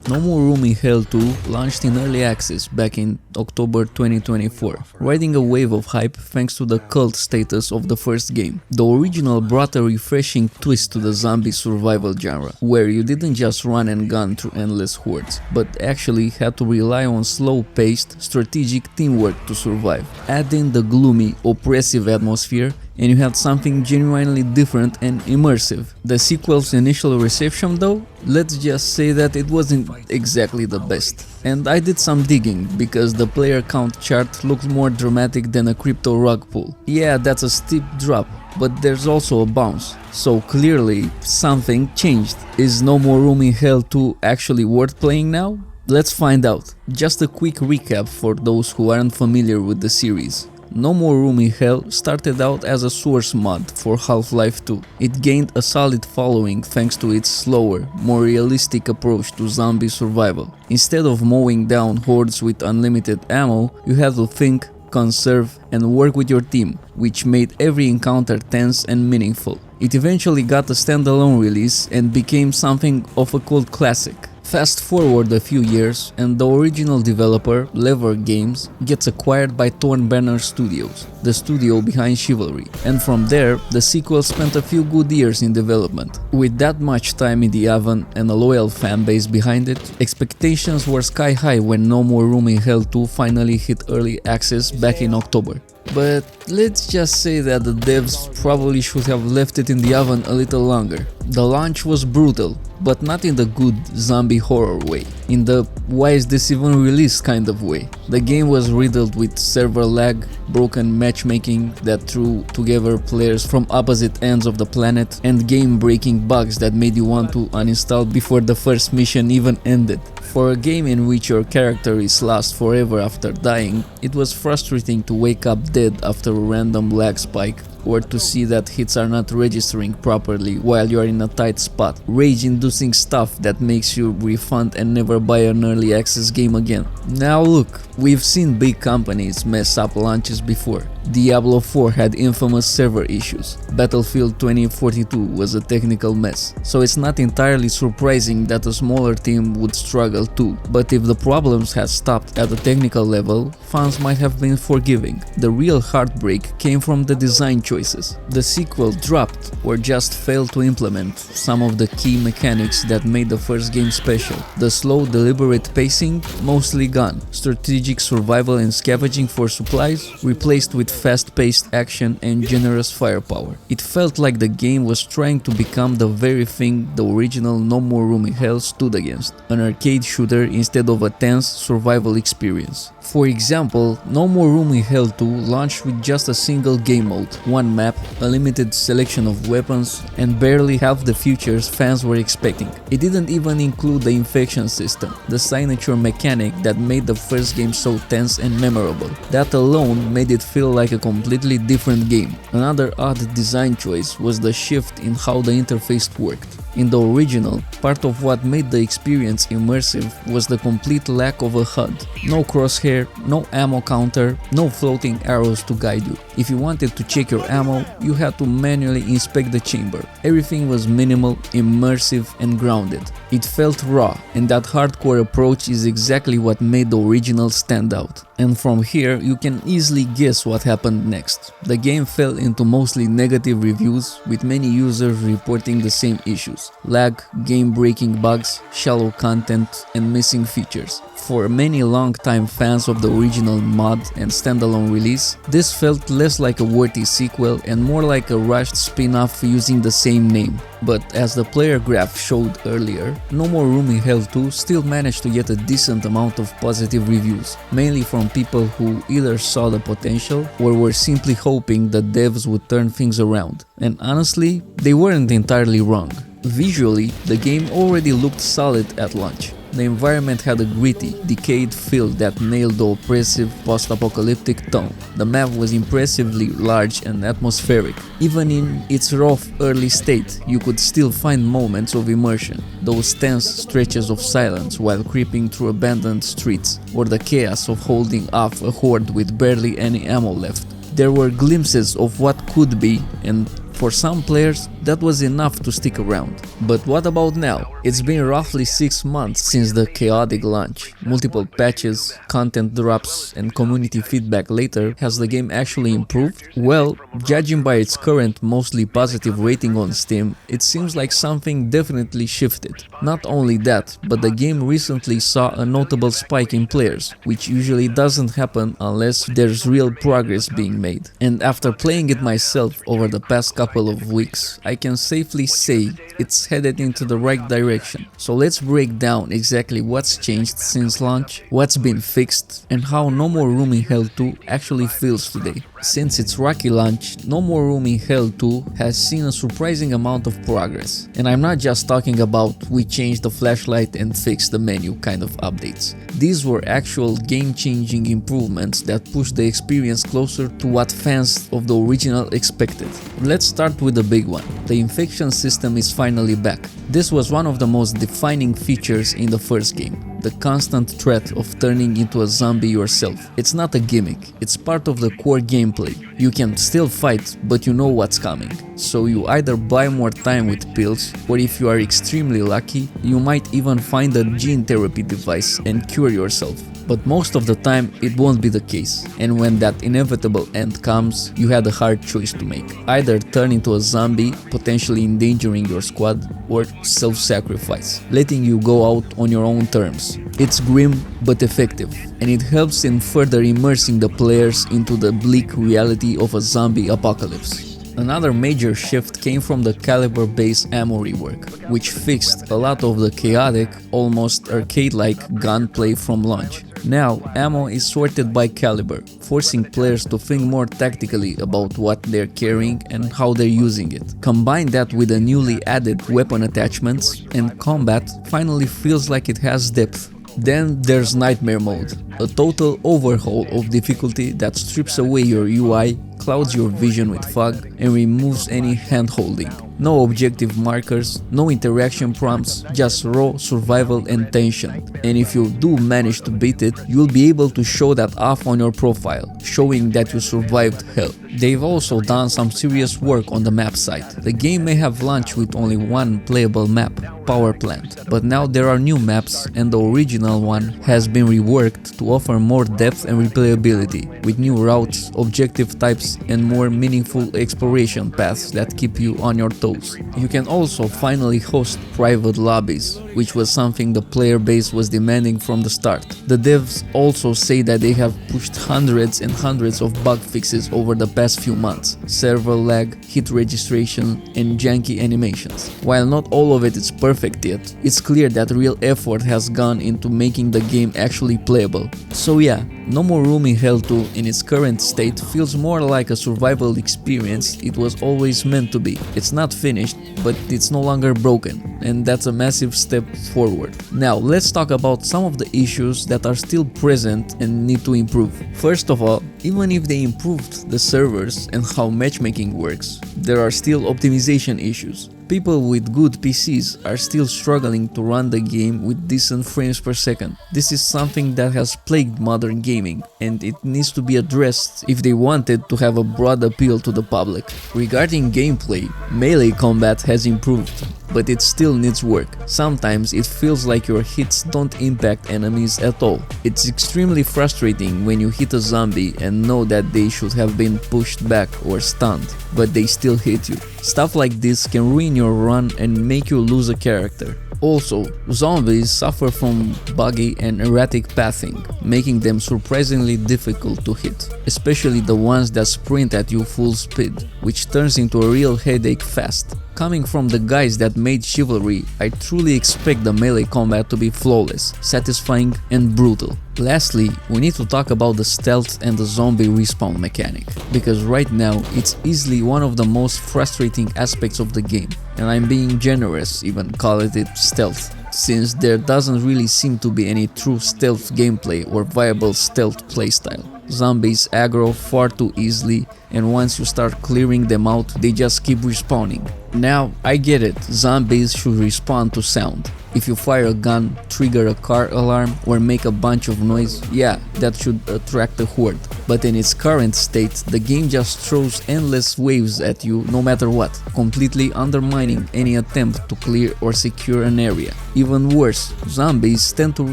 No More Room in Hell 2 launched in early access back in October 2024, riding a wave of hype thanks to the cult status of the first game. The original brought a refreshing twist to the zombie survival genre, where you didn't just run and gun through endless hordes, but actually had to rely on slow-paced, strategic teamwork to survive. Add in the gloomy, oppressive atmosphere, and you had something genuinely different and immersive. The sequel's initial reception though, let's just say that it wasn't exactly the best. And I did some digging, because the player count chart looked more dramatic than a crypto rug pull. Yeah, that's a steep drop, but there's also a bounce. So clearly, something changed. Is No More Room in Hell 2 actually worth playing now? Let's find out. Just a quick recap for those who aren't familiar with the series. No More Room in Hell started out as a source mod for Half-Life 2. It gained a solid following thanks to its slower, more realistic approach to zombie survival. Instead of mowing down hordes with unlimited ammo, you had to think, conserve, and work with your team, which made every encounter tense and meaningful. It eventually got a standalone release and became something of a cult classic. Fast forward a few years and the original developer, Lever Games, gets acquired by Thorn Banner Studios, the studio behind Chivalry, and from there the sequel spent a few good years in development. With that much time in the oven and a loyal fanbase behind it, expectations were sky high when No More Room in Hell 2 finally hit early access back in October. But let's just say that the devs probably should have left it in the oven a little longer. The launch was brutal, but not in the good zombie horror way, in the why is this even released kind of way. The game was riddled with server lag, broken matchmaking that threw together players from opposite ends of the planet, and game-breaking bugs that made you want to uninstall before the first mission even ended. For a game in which your character is lost forever after dying, it was frustrating to wake up dead after a random lag spike, or to see that hits are not registering properly while you are in a tight spot. Rage-inducing stuff that makes you refund and never buy an early access game again. Now look, we've seen big companies mess up launches before. Diablo 4 had infamous server issues. Battlefield 2042 was a technical mess. So it's not entirely surprising that a smaller team would struggle too. But if the problems had stopped at the technical level, fans might have been forgiving. The real heartbreak came from the design choices. The sequel dropped or just failed to implement some of the key mechanics that made the first game special. The slow, deliberate pacing, mostly gone. Strategic survival and scavenging for supplies, replaced with fast-paced action and generous firepower. It felt like the game was trying to become the very thing the original No More Room in Hell stood against, an arcade shooter instead of a tense survival experience. For example, No More Room in Hell 2 launched with just a single game mode, one map, a limited selection of weapons, and barely half the features fans were expecting. It didn't even include the infection system, the signature mechanic that made the first game so tense and memorable. That alone made it feel like a completely different game. Another odd design choice was the shift in how the interface worked. In the original, part of what made the experience immersive was the complete lack of a HUD. No crosshair, no ammo counter, no floating arrows to guide you. If you wanted to check your ammo, you had to manually inspect the chamber. Everything was minimal, immersive, and grounded. It felt raw, and that hardcore approach is exactly what made the original stand out. And from here, you can easily guess what happened next. The game fell into mostly negative reviews, with many users reporting the same issues: lag, game-breaking bugs, shallow content, and missing features. For many long-time fans of the original mod and standalone release, this felt less like a worthy sequel and more like a rushed spin-off using the same name. But as the player graph showed earlier, No More Room in Hell 2 still managed to get a decent amount of positive reviews, mainly from people who either saw the potential or were simply hoping the devs would turn things around. And honestly, they weren't entirely wrong. Visually, the game already looked solid at launch. The environment had a gritty, decayed feel that nailed the oppressive, post-apocalyptic tone. The map was impressively large and atmospheric. Even in its rough early state, you could still find moments of immersion. Those tense stretches of silence while creeping through abandoned streets, or the chaos of holding off a horde with barely any ammo left. There were glimpses of what could be, and for some players, that was enough to stick around. But what about now? It's been roughly 6 months since the chaotic launch. Multiple patches, content drops, and community feedback later, has the game actually improved? Well, judging by its current mostly positive rating on Steam, it seems like something definitely shifted. Not only that, but the game recently saw a notable spike in players, which usually doesn't happen unless there's real progress being made. And after playing it myself over the past couple of weeks, I can safely say it's headed into the right direction. So let's break down exactly what's changed since launch, what's been fixed, and how No More Room in Hell 2 actually feels today. Since its rocky launch, No More Room in Hell 2 has seen a surprising amount of progress. And I'm not just talking about we changed the flashlight and fixed the menu kind of updates. These were actual game-changing improvements that pushed the experience closer to what fans of the original expected. Let's start with the big one. The infection system is finally back. This was one of the most defining features in the first game. The constant threat of turning into a zombie yourself. It's not a gimmick, it's part of the core gameplay. You can still fight, but you know what's coming. So you either buy more time with pills, or if you are extremely lucky, you might even find a gene therapy device and cure yourself. But most of the time it won't be the case, and when that inevitable end comes, you had a hard choice to make. Either turn into a zombie, potentially endangering your squad, or self-sacrifice, letting you go out on your own terms. It's grim but effective, and it helps in further immersing the players into the bleak reality of a zombie apocalypse. Another major shift came from the caliber-based ammo rework, which fixed a lot of the chaotic, almost arcade-like gunplay from launch. Now, ammo is sorted by caliber, forcing players to think more tactically about what they're carrying and how they're using it. Combine that with the newly added weapon attachments, and combat finally feels like it has depth. Then there's Nightmare Mode, a total overhaul of difficulty that strips away your UI, clouds your vision with fog, and removes any hand-holding. No objective markers, no interaction prompts, just raw survival and tension. And if you do manage to beat it, you'll be able to show that off on your profile, showing that you survived hell. They've also done some serious work on the map side. The game may have launched with only one playable map, Power Plant, but now there are new maps, and the original one has been reworked to offer more depth and replayability, with new routes, objective types, and more meaningful exploration paths that keep you on your toes. You can also finally host private lobbies, which was something the player base was demanding from the start. The devs also say that they have pushed hundreds and hundreds of bug fixes over the past few months: server lag, hit registration, and janky animations. While not all of it is perfect yet, it's clear that real effort has gone into making the game actually playable. So yeah, No More Room in Hell 2 in its current state feels more like a survival experience it was always meant to be. It's not finished, but it's no longer broken, and that's a massive step forward. Now let's talk about some of the issues that are still present and need to improve. First of all, even if they improved the servers and how matchmaking works, there are still optimization issues. People with good PCs are still struggling to run the game with decent frames per second. This is something that has plagued modern gaming, and it needs to be addressed if they wanted to have a broad appeal to the public. Regarding gameplay, melee combat has improved, but it still needs work. Sometimes it feels like your hits don't impact enemies at all. It's extremely frustrating when you hit a zombie and know that they should have been pushed back or stunned, but they still hit you. Stuff like this can ruin your run and make you lose a character. Also, zombies suffer from buggy and erratic pathing, making them surprisingly difficult to hit, especially the ones that sprint at you full speed, which turns into a real headache fast. Coming from the guys that made Chivalry, I truly expect the melee combat to be flawless, satisfying, and brutal. Lastly, we need to talk about the stealth and the zombie respawn mechanic, because right now it's easily one of the most frustrating aspects of the game, and I'm being generous even calling it stealth, since there doesn't really seem to be any true stealth gameplay or viable stealth playstyle. Zombies aggro far too easily, and once you start clearing them out, they just keep respawning. Now, I get it, zombies should respawn to sound, If you fire a gun, trigger a car alarm, or make a bunch of noise, yeah, that should attract a horde. But in its current state, the game just throws endless waves at you no matter what, completely undermining any attempt to clear or secure an area. Even worse, zombies tend to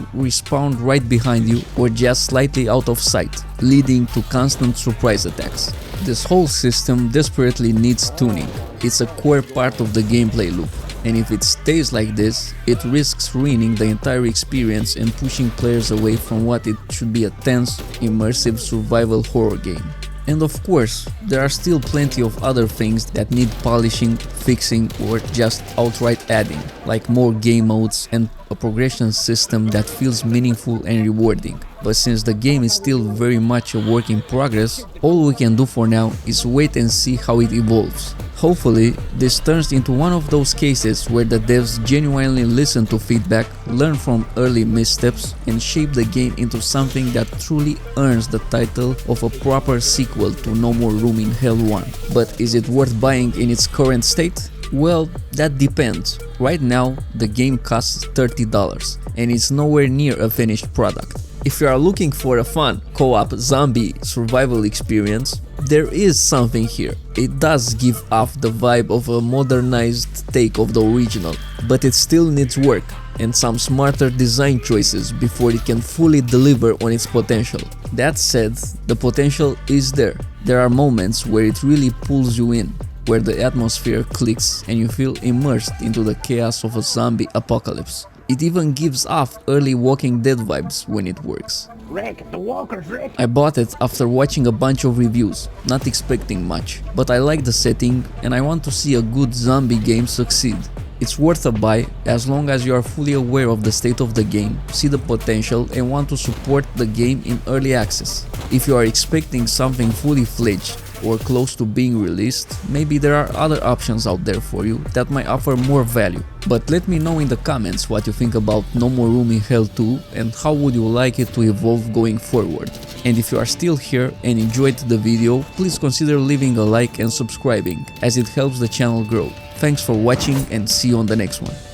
respawn right behind you or just slightly out of sight, leading to constant surprise attacks. This whole system desperately needs tuning. It's a core part of the gameplay loop, and if it stays like this, it risks ruining the entire experience and pushing players away from what it should be: a tense, immersive survival horror game. And of course, there are still plenty of other things that need polishing, fixing, or just outright adding, like more game modes and a progression system that feels meaningful and rewarding. But since the game is still very much a work in progress, all we can do for now is wait and see how it evolves. Hopefully, this turns into one of those cases where the devs genuinely listen to feedback, learn from early missteps, and shape the game into something that truly earns the title of a proper sequel to No More Room in Hell 1. But is it worth buying in its current state? Well, that depends. Right now, the game costs $30, and it's nowhere near a finished product. If you are looking for a fun, co-op zombie survival experience, there is something here. It does give off the vibe of a modernized take of the original, but it still needs work and some smarter design choices before it can fully deliver on its potential. That said, the potential is there. There are moments where it really pulls you in, where the atmosphere clicks and you feel immersed into the chaos of a zombie apocalypse. It even gives off early Walking Dead vibes when it works. Rick, the walkers, Rick! I bought it after watching a bunch of reviews, not expecting much, but I like the setting and I want to see a good zombie game succeed. It's worth a buy as long as you are fully aware of the state of the game, see the potential, and want to support the game in early access. If you are expecting something fully fledged or close to being released, maybe there are other options out there for you that might offer more value. But let me know in the comments what you think about No More Room in Hell 2 and how would you like it to evolve going forward. And if you are still here and enjoyed the video, please consider leaving a like and subscribing, as it helps the channel grow. Thanks for watching and see you on the next one.